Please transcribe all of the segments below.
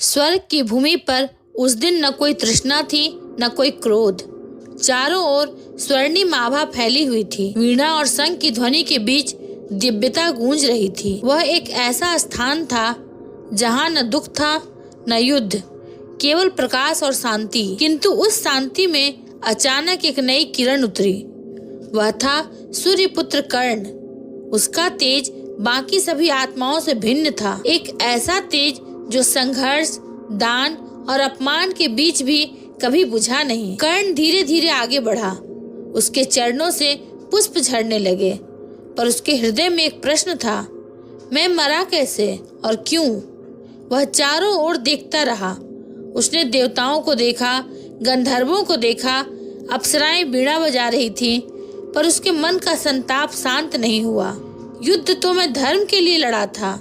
स्वर्ग की भूमि पर उस दिन न कोई तृष्णा थी न कोई क्रोध। चारों ओर स्वर्णिम आभा फैली हुई थी। वीणा और शंख की ध्वनि के बीच दिव्यता गूंज रही थी। वह एक ऐसा स्थान था जहाँ न दुख था न युद्ध, केवल प्रकाश और शांति। किंतु उस शांति में अचानक एक नई किरण उतरी। वह था सूर्यपुत्र कर्ण। उसका तेज बाकी सभी आत्माओं से भिन्न था। एक ऐसा तेज जो संघर्ष, दान और अपमान के बीच भी कभी बुझा नहीं। कर्ण धीरे धीरे आगे बढ़ा। उसके चरणों से पुष्प झड़ने लगे, पर उसके हृदय में एक प्रश्न था, मैं मरा कैसे और क्यों? वह चारों ओर देखता रहा। उसने देवताओं को देखा, गंधर्वों को देखा, अप्सराएं वीणा बजा रही थी, पर उसके मन का संताप शांत नहीं हुआ। युद्ध तो मैं धर्म के लिए लड़ा था,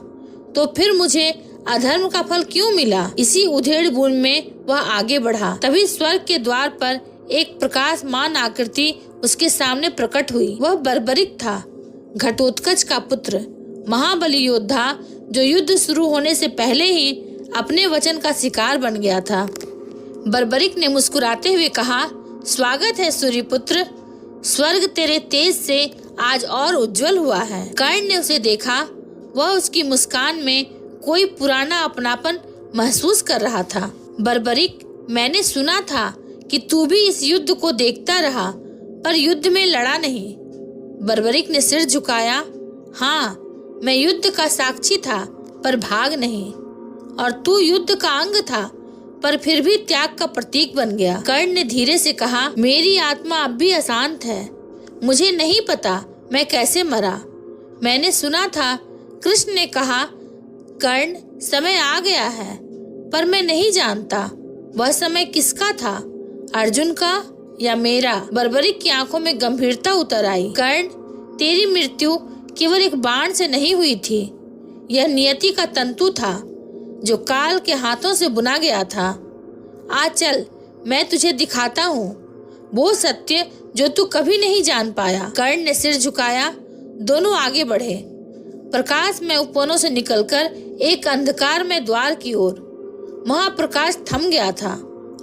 तो फिर मुझे अधर्म का फल क्यों मिला? इसी उधेड़ बुन में वह आगे बढ़ा। तभी स्वर्ग के द्वार पर एक प्रकाशमान आकृति उसके सामने प्रकट हुई। वह बर्बरिक था, घटोत्कच का पुत्र, महाबली योद्धा जो युद्ध शुरू होने से पहले ही अपने वचन का शिकार बन गया था। बर्बरिक ने मुस्कुराते हुए कहा, स्वागत है सूर्यपुत्र, स्वर्ग तेरे तेज से आज और उज्जवल हुआ है। कर्ण ने उसे देखा। वह उसकी मुस्कान में कोई पुराना अपनापन महसूस कर रहा था। बर्बरिक, मैंने सुना था कि तू भी इस युद्ध को देखता रहा, पर युद्ध में लड़ा नहीं। बर्बरिक ने सिर झुकाया। हाँ, मैं युद्ध का साक्षी था, पर भाग नहीं। और तू युद्ध का अंग था, पर फिर भी त्याग का प्रतीक बन गया। कर्ण ने धीरे से कहा, मेरी आत्मा अब भी अशांत है। मुझे नहीं पता मैं कैसे मरा। मैंने सुना था, कृष्ण ने कहा, कर्ण, समय आ गया है, पर मैं नहीं जानता वह समय किसका था, अर्जुन का या मेरा? बर्बरिक की आंखों में गंभीरता उतर आई। कर्ण, तेरी मृत्यु केवल एक बाण से नहीं हुई थी। यह नियति का तंतु था जो काल के हाथों से बुना गया था। आज चल, मैं तुझे दिखाता हूँ वो सत्य जो तू कभी नहीं जान पाया। कर्ण ने सिर झुकाया। दोनों आगे बढ़े, प्रकाश में उपवनों से निकलकर एक अंधकार में द्वार की ओर। महाप्रकाश थम गया था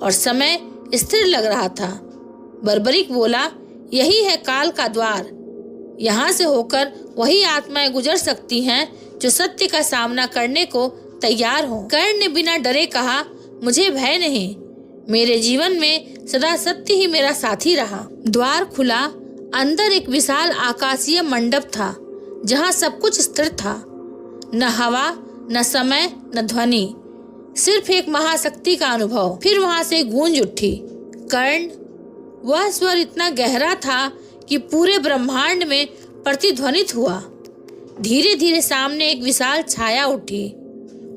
और समय स्थिर लग रहा था। बर्बरिक बोला, यही है काल का द्वार। यहाँ से होकर वही आत्माएं गुजर सकती हैं जो सत्य का सामना करने को तैयार हो। कर्ण ने बिना डरे कहा, मुझे भय नहीं, मेरे जीवन में सदा सत्य ही मेरा साथी रहा। द्वार खुला। अंदर एक विशाल आकाशीय मंडप था जहाँ सब कुछ स्थिर था। न हवा, न समय, न ध्वनि, सिर्फ एक महाशक्ति का अनुभव। फिर वहां से गूंज उठी, कर्ण। वह स्वर इतना गहरा था कि पूरे ब्रह्मांड में प्रतिध्वनित हुआ। धीरे धीरे सामने एक विशाल छाया उठी।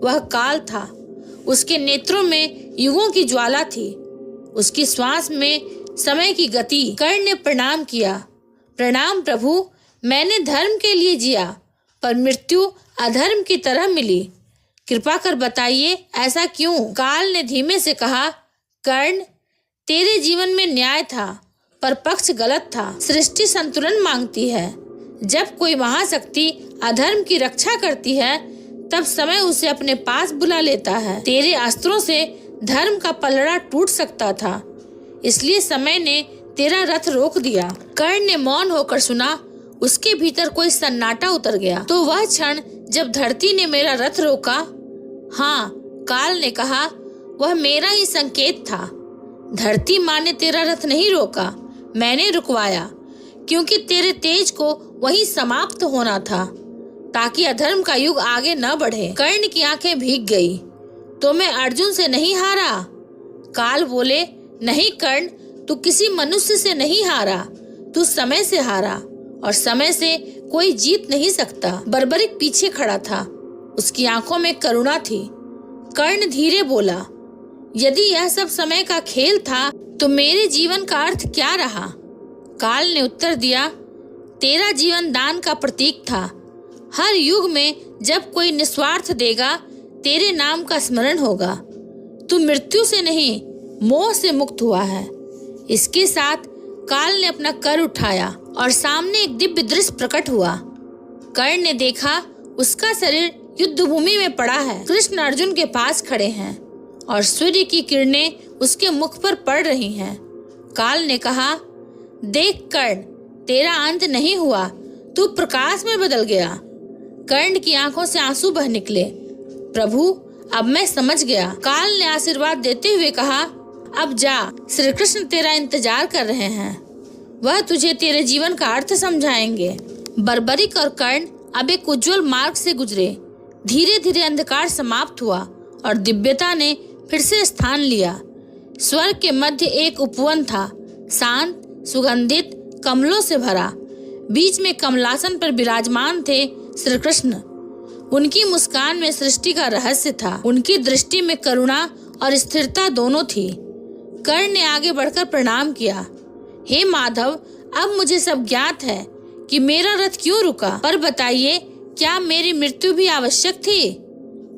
वह काल था। उसके नेत्रों में युगों की ज्वाला थी। उसकी श्वास में समय की गति। कर्ण ने प्रणाम किया। प्रणाम प्रभु, मैंने धर्म के लिए जिया, पर मृत्यु अधर्म की तरह मिली। कृपा कर बताइए, ऐसा क्यों? काल ने धीमे से कहा, कर्ण, तेरे जीवन में न्याय था, पर पक्ष गलत था। सृष्टि संतुलन मांगती है। जब कोई महाशक्ति अधर्म की रक्षा करती है, तब समय उसे अपने पास बुला लेता है। तेरे अस्त्रों से धर्म का पलड़ा टूट सकता था, इसलिए समय ने तेरा रथ रोक दिया। कर्ण ने मौन होकर सुना। उसके भीतर कोई सन्नाटा उतर गया। तो वह क्षण जब धरती ने मेरा रथ रोका? हाँ, काल ने कहा, वह मेरा ही संकेत था। धरती माँ ने तेरा रथ नहीं रोका, मैंने रुकवाया, क्योंकि तेरे तेज को वही समाप्त होना था, ताकि अधर्म का युग आगे न बढ़े। कर्ण की आंखें भीग गई। तो मैं अर्जुन से नहीं हारा? काल बोले, नहीं कर्ण, तू किसी मनुष्य से नहीं हारा, तू समय से हारा, और समय से कोई जीत नहीं सकता। बर्बरिक पीछे खड़ा था। उसकी आंखों में करुणा थी। कर्ण धीरे बोला, यदि यह सब समय का खेल था, तो मेरे जीवन का अर्थ क्या रहा? काल ने उत्तर दिया, तेरा जीवन दान का प्रतीक था। हर युग में जब कोई निस्वार्थ देगा, तेरे नाम का स्मरण होगा। तू मृत्यु से नहीं, मोह से मुक्त हुआ है। इसके साथ काल ने अपना कर उठाया और सामने एक दिव्य दृश्य प्रकट हुआ। कर्ण ने देखा, उसका शरीर युद्ध भूमि में पड़ा है। कृष्ण अर्जुन के पास खड़े हैं। और सूर्य की किरणें उसके मुख पर पड़ रही हैं। काल ने कहा, देख कर्ण, तेरा अंत नहीं हुआ, तू प्रकाश में बदल गया। कर्ण की आंखों से आंसू बह निकले। प्रभु, अब मैं समझ गया। काल ने आशीर्वाद देते हुए कहा, अब जा, श्री कृष्ण तेरा इंतजार कर रहे हैं। वह तुझे तेरे जीवन का अर्थ समझाएंगे। बर्बरिक और कर्ण अब एक उज्जवल मार्ग से गुजरे। धीरे धीरे अंधकार समाप्त हुआ और दिव्यता ने फिर से स्थान लिया। स्वर्ग के मध्य एक उपवन था, शांत, सुगंधित, कमलों से भरा। बीच में कमलासन पर विराजमान थे श्री कृष्ण। उनकी मुस्कान में सृष्टि का रहस्य था। उनकी दृष्टि में करुणा और स्थिरता दोनों थी। कर्ण ने आगे बढ़कर प्रणाम किया। हे माधव, अब मुझे सब ज्ञात है कि मेरा रथ क्यों रुका, पर बताइए, क्या मेरी मृत्यु भी आवश्यक थी?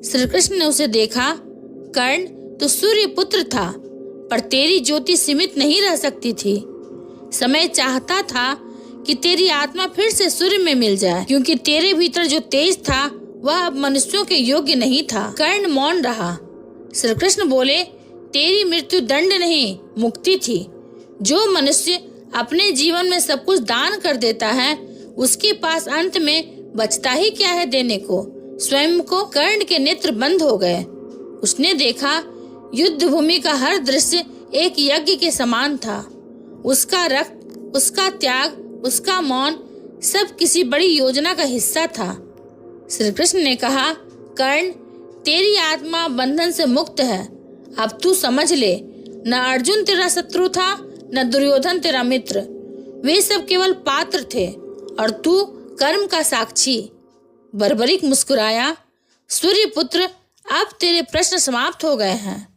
श्री कृष्ण ने उसे देखा। कर्ण, तो सूर्य पुत्र था, पर तेरी ज्योति सीमित नहीं रह सकती थी। समय चाहता था कि तेरी आत्मा फिर से सूर्य में मिल जाए, क्योंकि तेरे भीतर जो तेज था वह अब मनुष्यों के योग्य नहीं था। कर्ण मौन रहा। श्री कृष्ण बोले, तेरी मृत्यु दंड नहीं, मुक्ति थी। जो मनुष्य अपने जीवन में सब कुछ दान कर देता है, उसके पास अंत में बचता ही क्या है देने को, स्वयं को। कर्ण के नेत्र बंद हो गए। उसने देखा, युद्ध भूमि का हर दृश्य एक यज्ञ के समान था। उसका रक्त, उसका त्याग, उसका मौन, सब किसी बड़ी योजना का हिस्सा था। श्री कृष्ण ने कहा, कर्ण, तेरी आत्मा बंधन से मुक्त है। अब तू समझ ले, न अर्जुन तेरा शत्रु था, न दुर्योधन तेरा मित्र। वे सब केवल पात्र थे और तू कर्म का साक्षी। बर्बरिक मुस्कुराया। सूर्य पुत्र, अब तेरे प्रश्न समाप्त हो गए हैं।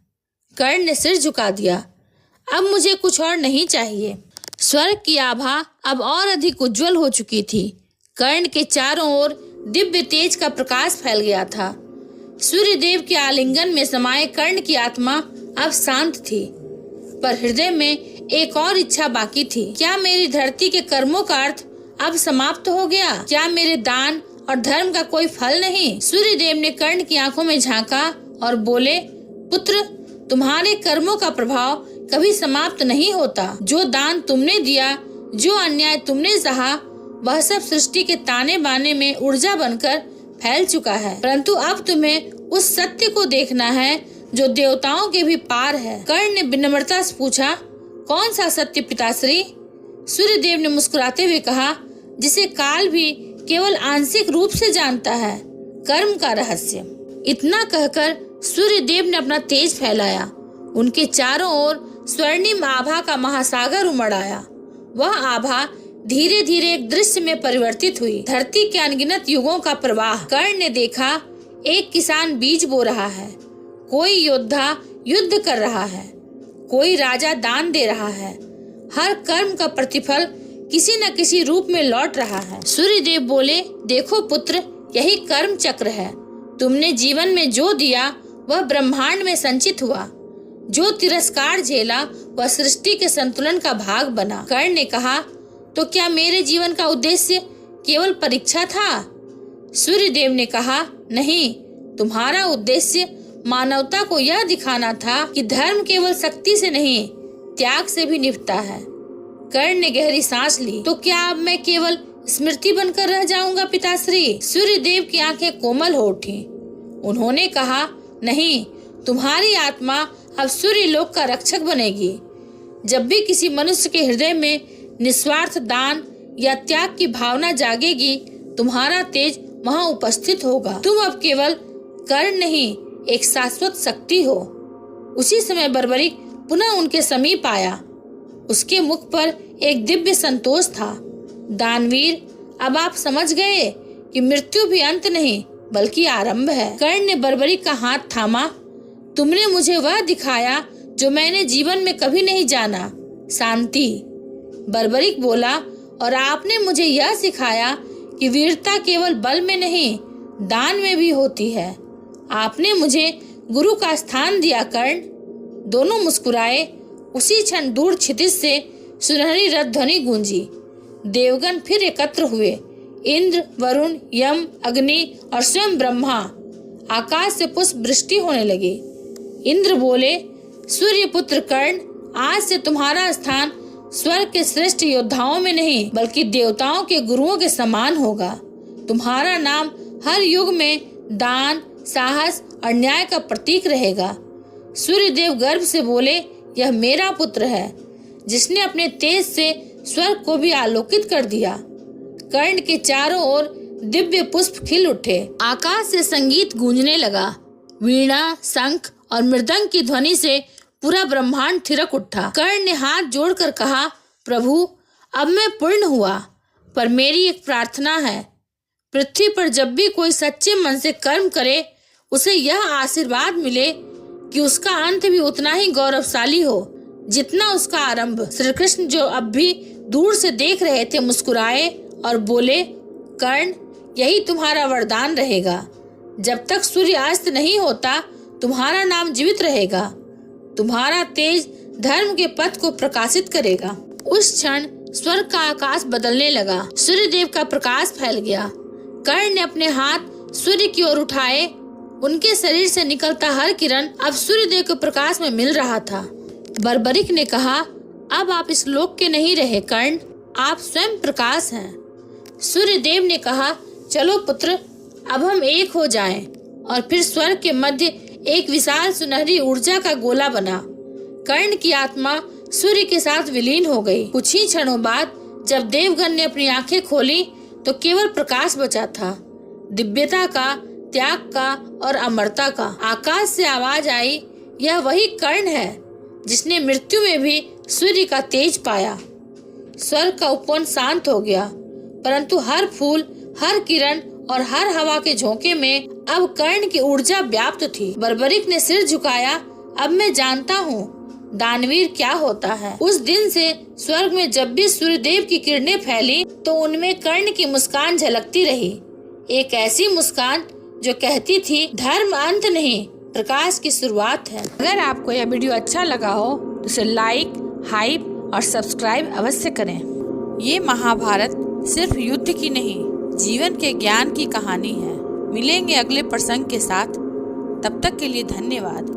कर्ण ने सिर झुका दिया। अब मुझे कुछ और नहीं चाहिए। स्वर्ग की आभा अब और अधिक उज्जवल हो चुकी थी। कर्ण के चारों ओर दिव्य तेज का प्रकाश फैल गया था। सूर्य देव के आलिंगन में समाये कर्ण की आत्मा अब शांत थी, पर हृदय में एक और इच्छा बाकी थी। क्या मेरी धरती के कर्मों का अर्थ अब समाप्त हो गया? क्या मेरे दान और धर्म का कोई फल नहीं? सूर्य देव ने कर्ण की आंखों में झांका और बोले, पुत्र, तुम्हारे कर्मों का प्रभाव कभी समाप्त नहीं होता। जो दान तुमने दिया, जो अन्याय तुमने सहा, वह सब सृष्टि के ताने बाने में ऊर्जा बनकर फैल चुका है। परंतु अब तुम्हें उस सत्य को देखना है जो देवताओं के भी पार है। कर्ण ने विनम्रता से पूछा, कौन सा सत्य पिताश्री? सूर्य देव ने मुस्कुराते हुए कहा, जिसे काल भी केवल आंशिक रूप से जानता है, कर्म का रहस्य। इतना कहकर सूर्य देव ने अपना तेज फैलाया। उनके चारों ओर स्वर्णिम आभा का महासागर उमड़ आया। वह आभा धीरे धीरे एक दृश्य में परिवर्तित हुई। धरती के अनगिनत युगों का प्रवाह। कर्ण ने देखा, एक किसान बीज बो रहा है, कोई योद्धा युद्ध कर रहा है, कोई राजा दान दे रहा है। हर कर्म का प्रतिफल किसी न किसी रूप में लौट रहा है। सूर्य देव बोले, देखो पुत्र, यही कर्म चक्र है। तुमने जीवन में जो दिया वह ब्रह्मांड में संचित हुआ। जो तिरस्कार झेला वह सृष्टि के संतुलन का भाग बना। कर्ण ने कहा, तो क्या मेरे जीवन का उद्देश्य केवल परीक्षा था? सूर्य देव ने कहा, नहीं, तुम्हारा उद्देश्य मानवता को यह दिखाना था कि धर्म केवल शक्ति से नहीं, त्याग से भी निभता है। कर्ण ने गहरी सांस ली। तो क्या अब मैं केवल स्मृति बनकर रह जाऊंगा पिताश्री? सूर्य देव की आंखें कोमल हो उठी। उन्होंने कहा, नहीं, तुम्हारी आत्मा अब सूर्य लोक का रक्षक बनेगी। जब भी किसी मनुष्य के हृदय में निस्वार्थ दान या त्याग की भावना जागेगी, तुम्हारा तेज वहाँ उपस्थित होगा। तुम अब केवल कर्ण नहीं, एक शाश्वत शक्ति हो। उसी समय बर्बरिक पुनः उनके समीप आया। उसके मुख पर एक दिव्य संतोष था। दानवीर, अब आप समझ गए कि मृत्यु भी अंत नहीं बल्कि आरंभ है। कर्ण ने बर्बरिक का हाथ थामा। तुमने मुझे वह दिखाया जो मैंने जीवन में कभी नहीं जाना, शांति। बर्बरिक बोला, और आपने मुझे यह सिखाया कि वीरता केवल बल में नहीं, दान में भी होती है। आपने मुझे गुरु का स्थान दिया कर्ण। दोनों मुस्कुराए। उसी क्षण दूर क्षितिज से सुनहरी रथ ध्वनि गूंजी। देवगण फिर एकत्र हुए। इंद्र, वरुण, यम, अग्नि और स्वयं ब्रह्मा। आकाश से पुष्प वृष्टि होने लगी। इंद्र बोले, सूर्यपुत्र कर्ण, आज से तुम्हारा स्थान स्वर्ग के श्रेष्ठ योद्धाओं में नहीं बल्कि देवताओं के गुरुओं के समान होगा। तुम्हारा नाम हर युग में दान, साहस और न्याय का प्रतीक रहेगा। सूर्यदेव गर्व से बोले, यह मेरा पुत्र है जिसने अपने तेज से स्वर्ग को भी आलोकित कर दिया। कर्ण के चारों ओर दिव्य पुष्प खिल उठे। आकाश से संगीत गूंजने लगा। वीणा, शंख और मृदंग की ध्वनि से पूरा ब्रह्मांड थिरक उठा। कर्ण ने हाथ जोड़कर कहा, प्रभु, अब मैं पूर्ण हुआ, पर मेरी एक प्रार्थना है। पृथ्वी पर जब भी कोई सच्चे मन से कर्म करे, उसे यह आशीर्वाद मिले कि उसका अंत भी उतना ही गौरवशाली हो जितना उसका आरंभ। श्री कृष्ण, जो अब भी दूर से देख रहे थे, मुस्कुराए और बोले, कर्ण, यही तुम्हारा वरदान रहेगा। जब तक सूर्य अस्त नहीं होता, तुम्हारा नाम जीवित रहेगा। तुम्हारा तेज धर्म के पथ को प्रकाशित करेगा। उस क्षण स्वर्ग का आकाश बदलने लगा। सूर्यदेव का प्रकाश फैल गया। कर्ण ने अपने हाथ सूर्य की ओर उठाए। उनके शरीर से निकलता हर किरण अब सूर्यदेव के प्रकाश में मिल रहा था। बर्बरिक ने कहा, अब आप इस लोक के नहीं रहे कर्ण, आप स्वयं प्रकाश हैं। सूर्यदेव ने कहा, चलो पुत्र, अब हम एक हो जाएं। और फिर स्वर्ग के मध्य एक विशाल सुनहरी ऊर्जा का गोला बना। कर्ण की आत्मा सूर्य के साथ विलीन हो गई। कुछ ही क्षणों बाद जब देवगण ने अपनी आंखें खोली तो केवल प्रकाश बचा था, दिव्यता का, त्याग का और अमरता का। आकाश से आवाज आई, यह वही कर्ण है जिसने मृत्यु में भी सूर्य का तेज पाया। स्वर्ग का उपवन शांत हो गया, परंतु हर फूल, हर किरण और हर हवा के झोंके में अब कर्ण की ऊर्जा व्याप्त थी। बर्बरिक ने सिर झुकाया, अब मैं जानता हूँ दानवीर क्या होता है। उस दिन से स्वर्ग में जब भी सूर्यदेव की किरणें फैली तो उनमें कर्ण की मुस्कान झलकती रही। एक ऐसी मुस्कान जो कहती थी, धर्म अंत नहीं, प्रकाश की शुरुआत है। अगर आपको यह वीडियो अच्छा लगा हो तो इसे लाइक, हाइप और सब्सक्राइब अवश्य करें। ये महाभारत सिर्फ युद्ध की नहीं, जीवन के ज्ञान की कहानी है। मिलेंगे अगले प्रसंग के साथ, तब तक के लिए धन्यवाद।